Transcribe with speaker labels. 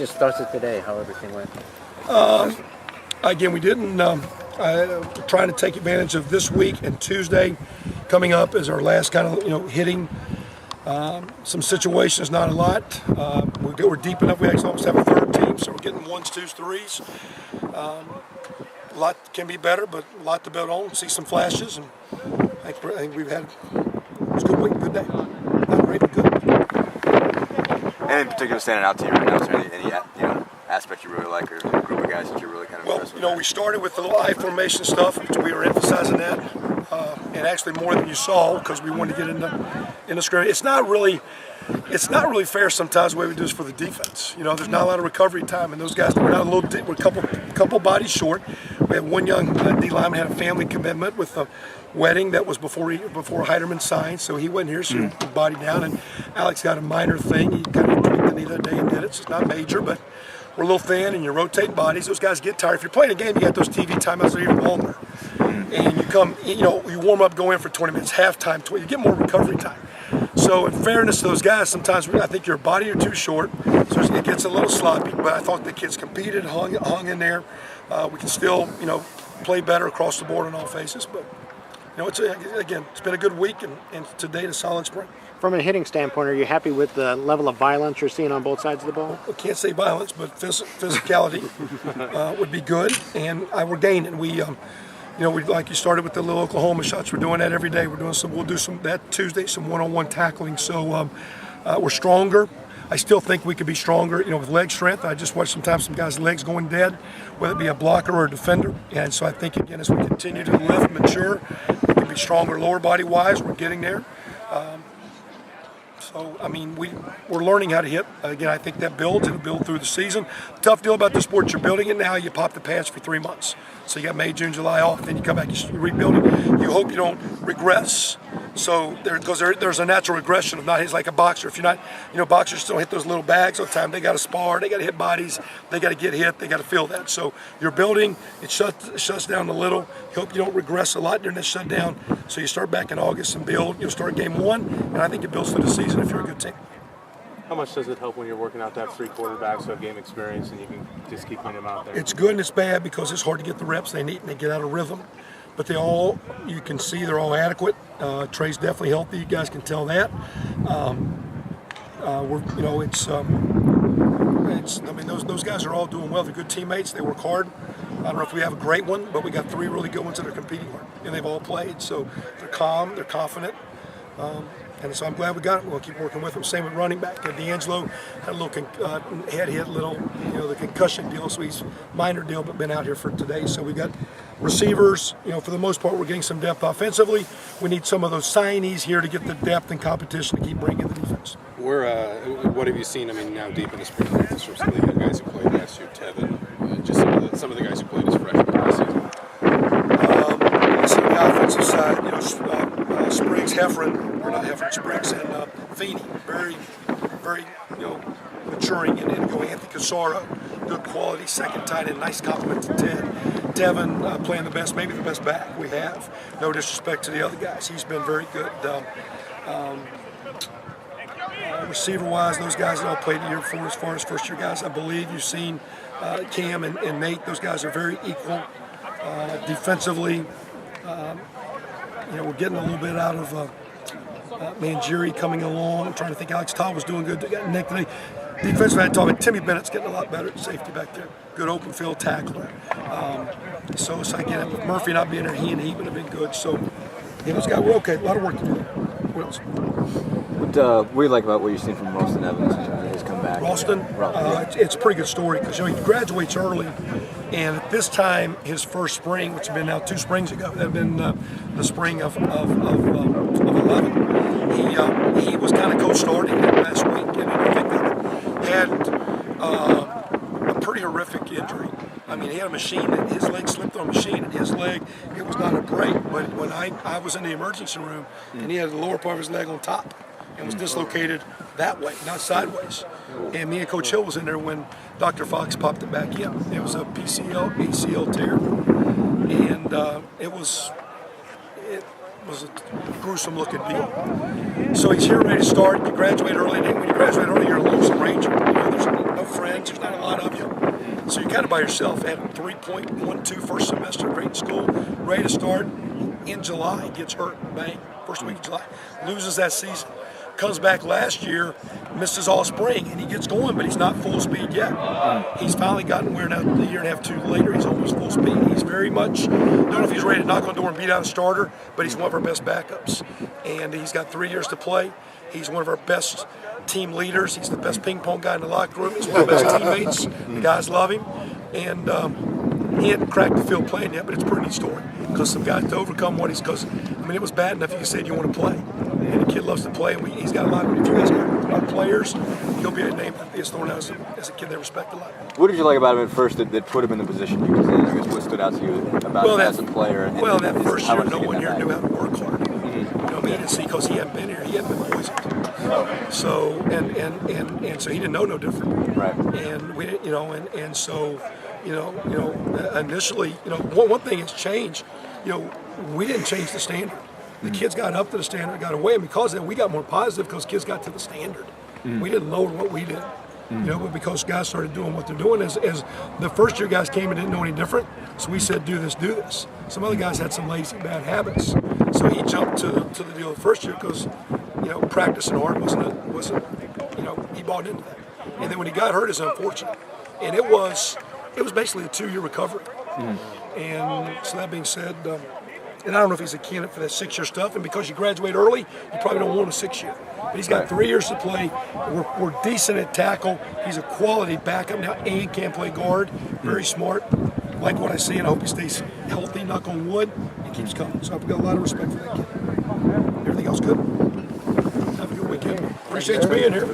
Speaker 1: Just started today, how everything went.
Speaker 2: Again, we didn't. Trying to take advantage of this week and Tuesday coming up as our last kind of hitting some situations, not a lot. We're deep enough. We actually almost have a third team, so we're getting ones, twos, threes. A lot can be better, but a lot to build on. See some flashes, and I think we've had it was a good week, good day. Not great, but good.
Speaker 3: Any in particular standing out to you right now? Is there any aspect you really like, or a group of guys that you're really kind of impressed with?
Speaker 2: We started with the little I formation stuff, which we were emphasizing that, and actually more than you saw because we wanted to get into scrimmage. It's not really fair sometimes the way we do this for the defense. There's not a lot of recovery time, and those guys we're a couple bodies short. We had one young D lineman had a family commitment with a wedding that was before Heiderman signed, so he wasn't here, so he body down. And Alex got a minor thing. He kind of tweaked the knee the other day and did it, so it's not major, but we're a little thin, and you rotate bodies. Those guys get tired. If you're playing a game, you got those TV timeouts that are even longer. And you come, you warm up, go in for 20 minutes, halftime, you get more recovery time. So in fairness to those guys, sometimes I think your body are too short, so it gets a little sloppy. But I thought the kids competed, hung in there. We can still, play better across the board on all phases. But it's been a good week, and to date a solid spring.
Speaker 1: From a hitting standpoint, are you happy with the level of violence you're seeing on both sides of the ball?
Speaker 2: I can't say violence, but physicality would be good, and we're gaining. We like you started with the little Oklahoma shots. We're doing that every day. We'll do some that Tuesday, some one-on-one tackling. So we're stronger. I still think we could be stronger, with leg strength. I just watched sometimes some guys' legs going dead, whether it be a blocker or a defender. And so I think, again, as we continue to lift, mature, we can be stronger lower body-wise. We're getting there. We're learning how to hit. Again, I think that builds. It'll build through the season. Tough deal about the sport, you're building it now, you pop the pads for 3 months. So you got May, June, July off, then you come back, you rebuild it. You hope you don't regress. So there's a natural regression of not, he's like a boxer. If you're not, boxers still hit those little bags all the time. They got to spar, they got to hit bodies, they got to get hit, they got to feel that. So you're building, it shuts down a little. You hope you don't regress a lot during this shutdown. So you start back in August and build. You'll start game one, and I think it builds through the season if you're a good team.
Speaker 4: How much does it help when you're working out to have 3 quarterbacks who have game experience and you can just keep putting them out there?
Speaker 2: It's good and it's bad because it's hard to get the reps they need and they get out of rhythm. But you can see they're all adequate. Trey's definitely healthy. You guys can tell that. Those guys are all doing well. They're good teammates. They work hard. I don't know if we have a great one, but we got 3 really good ones that are competing hard, and they've all played. So they're calm, they're confident. And so I'm glad we got it. We'll keep working with them. Same with running back. D'Angelo had a little head hit, the concussion deal. So he's minor deal, but been out here for today. So we got receivers. For the most part, we're getting some depth offensively. We need some of those signees here to get the depth and competition to keep bringing the defense.
Speaker 5: What have you seen? Now deep in the spring practice from some of the guys who played last year, Tevin, just some of the guys who played as freshmen last season.
Speaker 2: On the offensive side, Spriggs, Spriggs and Feeney, very, very, maturing and going. Anthony Casaro, good quality, second tight end, nice compliment to Ted. Devin playing the best, maybe the best back we have. No disrespect to the other guys, he's been very good. Receiver-wise, those guys that all played the year before as far as first-year guys, I believe you've seen Cam and Nate. Those guys are very equal. Defensively, we're getting a little bit out of Mangieri coming along. I'm trying to think. Alex Todd was doing good. They got Nick today. Defensively, I talk about Timmy Bennett's getting a lot better at safety back there. Good open field tackler. So again, with Murphy not being there, he would have been good. So those guys were okay. A lot of work to do. What else?
Speaker 3: What do you like about what you've seen from Ralston Evans in terms of his comeback?
Speaker 2: Ralston, it's a pretty good story because he graduates early, and at this time, his first spring, which had been now 2 springs ago, that had been the spring of 11. He was kind of co-starting last week, and I think that had a pretty horrific injury. He had a machine, his leg slipped on a machine, and his leg, it was not a break, but when I was in the emergency room, and he had the lower part of his leg on top, and was dislocated that way, not sideways. And me and Coach Hill was in there when Dr. Fox popped it back in. It was a ACL tear, and it was a gruesome looking deal. So he's here ready to start. You graduate early, and when you graduate early, you're a losing ranger. There's no friends. There's not a lot of you. So you're kind of by yourself. Had a 3.12 first semester, great school, ready to start in July. Gets hurt, bang, first week of July. Loses that season. Comes back last year, misses all spring, and he gets going, but he's not full speed yet. He's finally gotten where now, a year and a half, 2 later, he's almost full speed. He's very much, don't know if he's ready to knock on the door and beat out a starter, but he's one of our best backups. And he's got 3 years to play. He's one of our best team leaders. He's the best ping pong guy in the locker room. He's one of the best teammates. The guys love him. And he hadn't cracked the field playing yet, but it's a pretty neat story. Because some guys to overcome what because, I mean, it was bad enough you said you want to play. And the kid loves to play, and he's got a lot of, if you guys got players, he'll be a name that is thrown out as a kid they respect a lot.
Speaker 3: What did you like about him at first that put him in the position he was in? I guess what stood out to you about him as a player?
Speaker 2: Well, that first year, no one here knew how to work hard. You know, I mean, he didn't see because he hadn't been here. He hadn't been poisoned. So, and so he didn't know no different.
Speaker 3: Right.
Speaker 2: And we, you know, and so, initially, one thing has changed. We didn't change the standard. The kids got up to the standard, got away, and because of that, we got more positive because kids got to the standard. We didn't lower what we did, but because guys started doing what they're doing. As the first year guys came and didn't know any different, so we said, do this, do this. Some other guys had some lazy, bad habits. So he jumped to the deal the first year because, practicing hard wasn't, he bought into that. And then when he got hurt, it's unfortunate. And it was basically a 2-year recovery. And so that being said, and I don't know if he's a candidate for that 6-year stuff. And because you graduate early, you probably don't want a 6-year. But he's got 3 years to play. We're decent at tackle. He's a quality backup now and can play guard. Very smart. Like what I see, and I hope he stays healthy, knock on wood, and keeps coming. So I've got a lot of respect for that kid. Everything else good? Have a good weekend. Appreciate you being here.